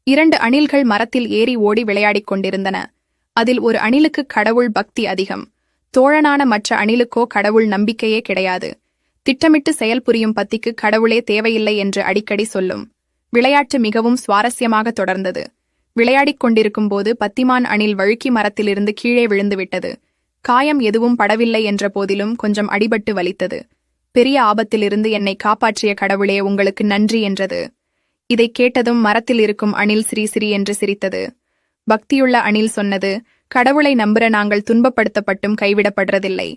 2 அணில்கள் மரத்தில் ஏறி ஓடி விளையாடிக் கொண்டிருந்தன. அதில் ஒரு அணிலுக்கு கடவுள் பக்தி அதிகம். தோழனான மற்ற அணிலுக்கோ கடவுள் நம்பிக்கையே கிடையாது. திட்டமிட்டு செயல்புரியும் பத்திக்கு கடவுளே தேவையில்லை என்று அடிக்கடி சொல்லும். விளையாட்டு மிகவும் சுவாரஸ்யமாக தொடர்ந்தது. விளையாடிக் கொண்டிருக்கும்போது பத்திமான் அணில் வழுக்கி மரத்திலிருந்து கீழே விழுந்துவிட்டது. காயம் எதுவும் படவில்லை என்ற போதிலும் கொஞ்சம் அடிபட்டு வலித்தது. பெரிய ஆபத்திலிருந்து என்னை காப்பாற்றிய கடவுளே உங்களுக்கு நன்றி என்றது. இதைக் கேட்டதும் மரத்தில் இருக்கும் அணில் சிரி என்று சிரித்தது. பக்தியுள்ள அணில் சொன்னது, கடவுளை நம்புற நாங்கள் துன்பப்படுத்தப்பட்டும் கைவிடப்படுறதில்லை.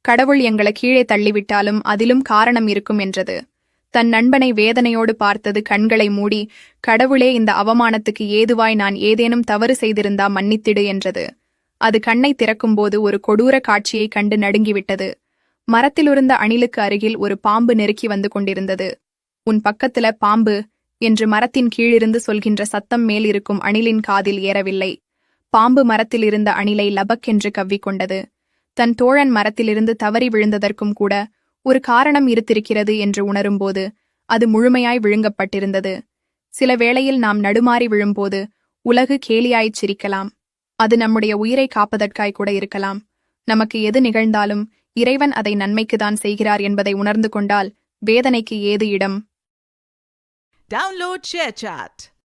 கடவுள் எங்களை கீழே தள்ளிவிட்டாலும் அதிலும் காரணம் இருக்கும் என்றது. தன் நண்பனை வேதனையோடு பார்த்தது கண்களை மூடி, கடவுளே இந்த அவமானத்துக்கு ஏதுவாய் நான் ஏதேனும் தவறு செய்திருந்தா மன்னித்திடு என்றது. அது கண்ணை திறக்கும்போது ஒரு கொடூர காட்சியைக் கண்டு நடுங்கிவிட்டது. மரத்திலிருந்த அணிலுக்கு அருகில் ஒரு பாம்பு நெருக்கி வந்து கொண்டிருந்தது. உன் பக்கத்துல பாம்பு என்று மரத்தின் கீழிருந்து சொல்கின்ற சத்தம் மேலிருக்கும் அணிலின் காதில் ஏறவில்லை. பாம்பு மரத்தில் இருந்த அணிலை லபக்கென்று கவ்விக்கொண்டது. தன் தோழன் மரத்திலிருந்து தவறி விழுந்ததற்கும் கூட ஒரு காரணம் இருந்திருக்கிறது என்று உணரும்போது அது முழுமையாய் விழுங்கப்பட்டிருந்தது. சில வேளையில் நாம் நடுமாறி விழும்போது உலகு கேலியாய்ச் சிரிக்கலாம். அது நம்முடைய உயிரை காப்பதற்காய் கூட இருக்கலாம். நமக்கு எது நிகழ்ந்தாலும் இறைவன் அதை நன்மைக்குதான் செய்கிறார் என்பதை உணர்ந்து கொண்டால் வேதனைக்கு ஏது இடம்? Download ShareChat.